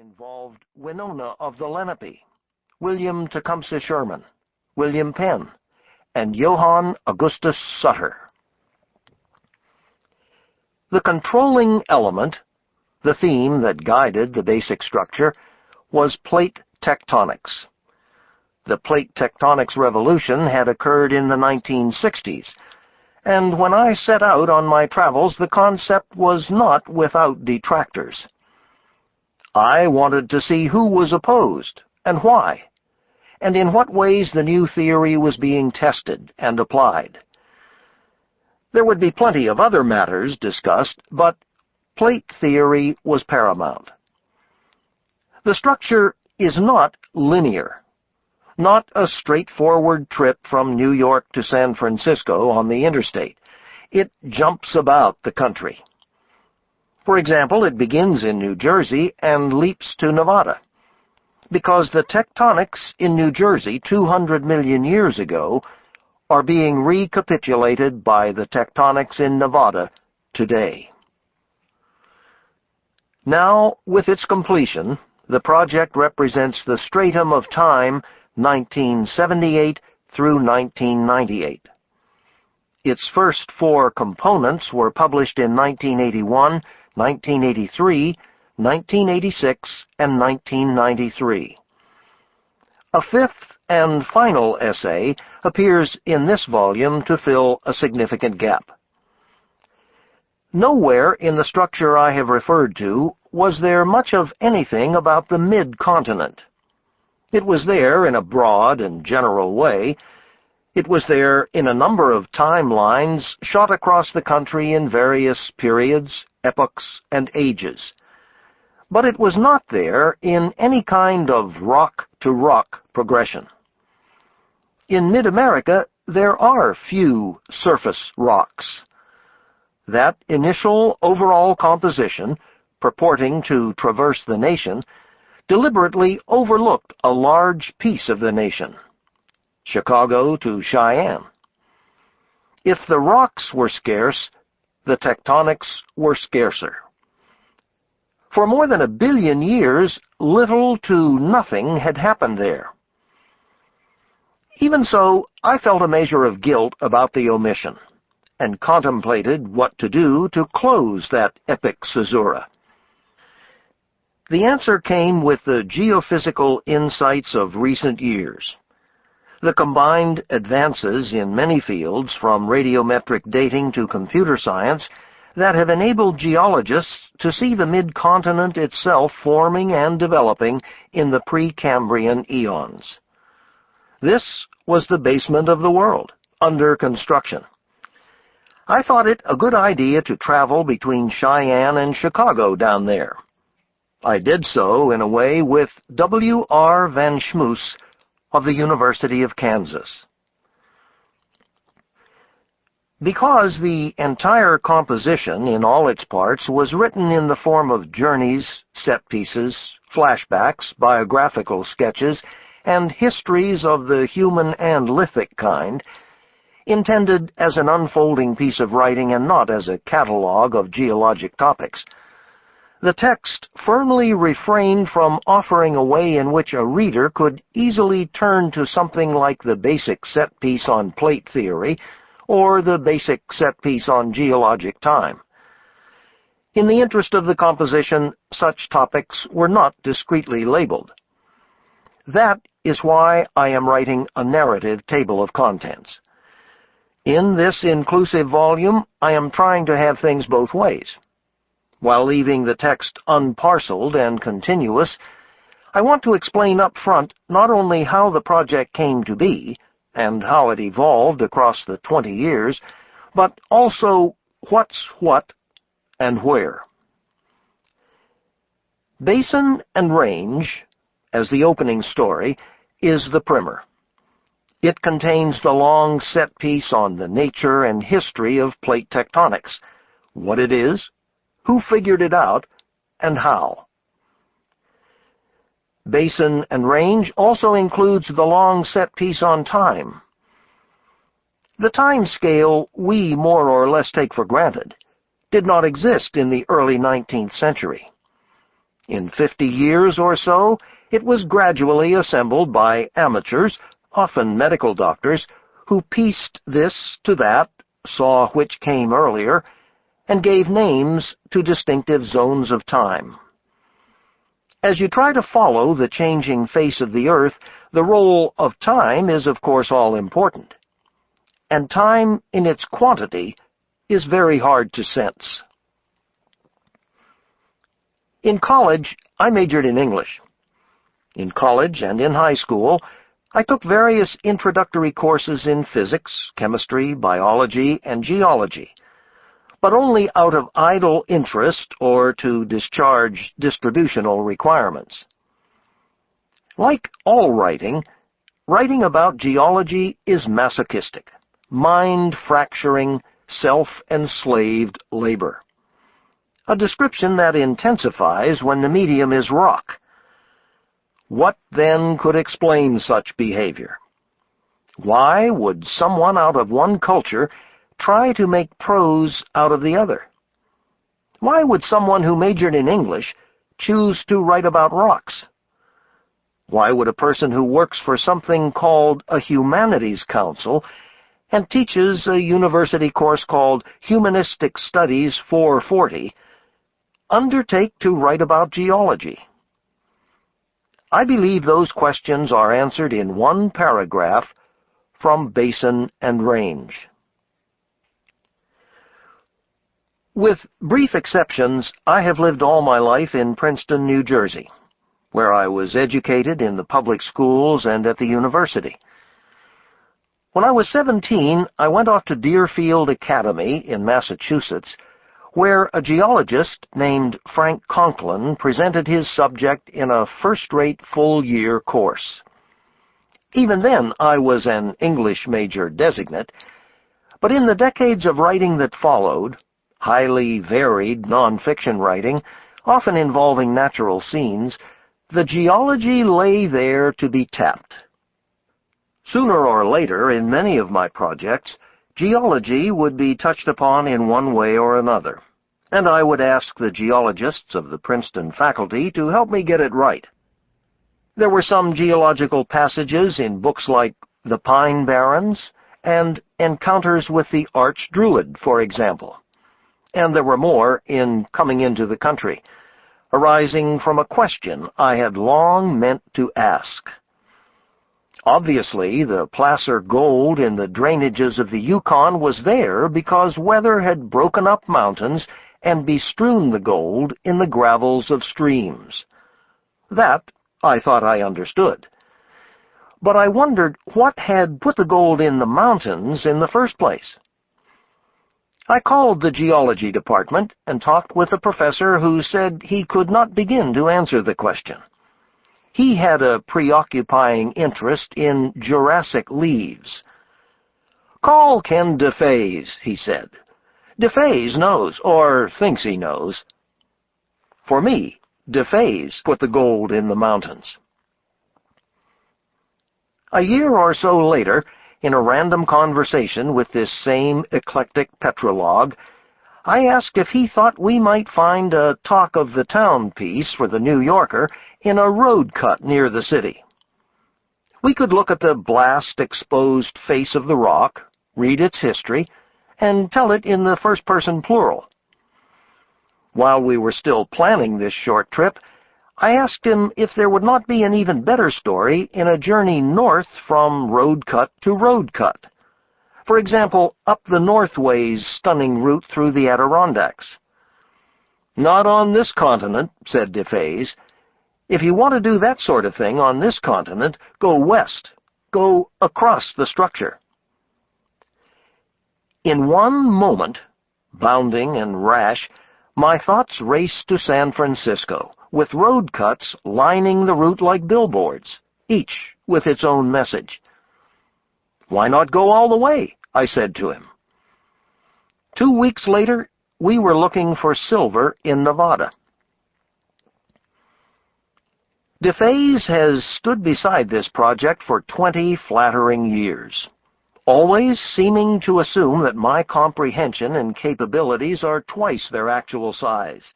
involved Winona of the Lenape, William Tecumseh Sherman, William Penn, and Johann Augustus Sutter. The controlling element, the theme that guided the basic structure, was plate tectonics. The plate tectonics revolution had occurred in the 1960s, and when I set out on my travels, the concept was not without detractors. I wanted to see who was opposed, and why, and in what ways the new theory was being tested and applied. There would be plenty of other matters discussed, but plate theory was paramount. The structure is not linear, not a straightforward trip from New York to San Francisco on the interstate. It jumps about the country. For example, it begins in New Jersey and leaps to Nevada, because the tectonics in New Jersey 200 million years ago are being recapitulated by the tectonics in Nevada today. Now, with its completion, the project represents the stratum of time 1978 through 1998. Its first 4 components were published in 1981, 1983, 1986, and 1993. A 5th and final essay appears in this volume to fill a significant gap. Nowhere in the structure I have referred to was there much of anything about the mid-continent. It was there in a broad and general way. It was there in a number of timelines shot across the country in various periods, epochs, and ages. But it was not there in any kind of rock-to-rock progression. In mid-America, there are few surface rocks. That initial overall composition, purporting to traverse the nation, deliberately overlooked a large piece of the nation, Chicago to Cheyenne. If the rocks were scarce, the tectonics were scarcer. For more than 1 billion years, little to nothing had happened there. Even so, I felt a measure of guilt about the omission, and contemplated what to do to close that epic caesura. The answer came with the geophysical insights of recent years. The combined advances in many fields, from radiometric dating to computer science, that have enabled geologists to see the mid-continent itself forming and developing in the Precambrian eons. This was the basement of the world, under construction. I thought it a good idea to travel between Cheyenne and Chicago down there. I did so, in a way, with W.R. Van Schmoos of the University of Kansas. Because the entire composition in all its parts was written in the form of journeys, set pieces, flashbacks, biographical sketches, and histories of the human and lithic kind, intended as an unfolding piece of writing and not as a catalogue of geologic topics, the text firmly refrained from offering a way in which a reader could easily turn to something like the basic set piece on plate theory or the basic set piece on geologic time. In the interest of the composition, such topics were not discreetly labeled. That is why I am writing a narrative table of contents. In this inclusive volume, I am trying to have things both ways. While leaving the text unparceled and continuous, I want to explain up front not only how the project came to be, and how it evolved across the 20 years, but also what's what and where. Basin and Range, as the opening story, is the primer. It contains the long set piece on the nature and history of plate tectonics, what it is, who figured it out, and how. Basin and Range also includes the long set piece on time. The time scale we more or less take for granted did not exist in the early 19th century. In 50 years or so, it was gradually assembled by amateurs, often medical doctors, who pieced this to that, saw which came earlier, and gave names to distinctive zones of time. As you try to follow the changing face of the Earth, the role of time is of course all important. And time in its quantity is very hard to sense. In college, I majored in English. In college and in high school, I took various introductory courses in physics, chemistry, biology, and geology, but only out of idle interest or to discharge distributional requirements. Like all writing, writing about geology is masochistic, mind-fracturing, self-enslaved labor. A description that intensifies when the medium is rock. What then could explain such behavior? Why would someone out of one culture try to make prose out of the other? Why would someone who majored in English choose to write about rocks? Why would a person who works for something called a humanities council and teaches a university course called Humanistic Studies 440 undertake to write about geology? I believe those questions are answered in one paragraph from Basin and Range. With brief exceptions, I have lived all my life in Princeton, New Jersey, where I was educated in the public schools and at the university. When I was 17, I went off to Deerfield Academy in Massachusetts, where a geologist named Frank Conklin presented his subject in a first-rate full-year course. Even then, I was an English major designate, but in the decades of writing that followed, highly varied nonfiction writing, often involving natural scenes, the geology lay there to be tapped. Sooner or later, in many of my projects, geology would be touched upon in one way or another, and I would ask the geologists of the Princeton faculty to help me get it right. There were some geological passages in books like The Pine Barrens and Encounters with the Arch-Druid, for example, and there were more in Coming into the Country, arising from a question I had long meant to ask. Obviously, the placer gold in the drainages of the Yukon was there because weather had broken up mountains and bestrewn the gold in the gravels of streams. That I thought I understood. But I wondered what had put the gold in the mountains in the first place. I called the geology department and talked with a professor who said he could not begin to answer the question. He had a preoccupying interest in Jurassic leaves. "Call Ken DeFaze," he said. "DeFaze knows, or thinks he knows." For me, DeFaze put the gold in the mountains. A year or so later, in a random conversation with this same eclectic petrologue, I asked if he thought we might find a Talk of the Town piece for the New Yorker in a road cut near the city. We could look at the blast-exposed face of the rock, read its history, and tell it in the first-person plural. While we were still planning this short trip, I asked him if there would not be an even better story in a journey north from road cut to road cut. For example, up the Northway's stunning route through the Adirondacks. "Not on this continent," said DeFaze. "If you want to do that sort of thing on this continent, go west. Go across the structure." In one moment, bounding and rash, my thoughts raced to San Francisco, with road cuts lining the route like billboards, each with its own message. "Why not go all the way?" I said to him. 2 weeks later, we were looking for silver in Nevada. DeFaze has stood beside this project for 20 flattering years, always seeming to assume that my comprehension and capabilities are twice their actual size.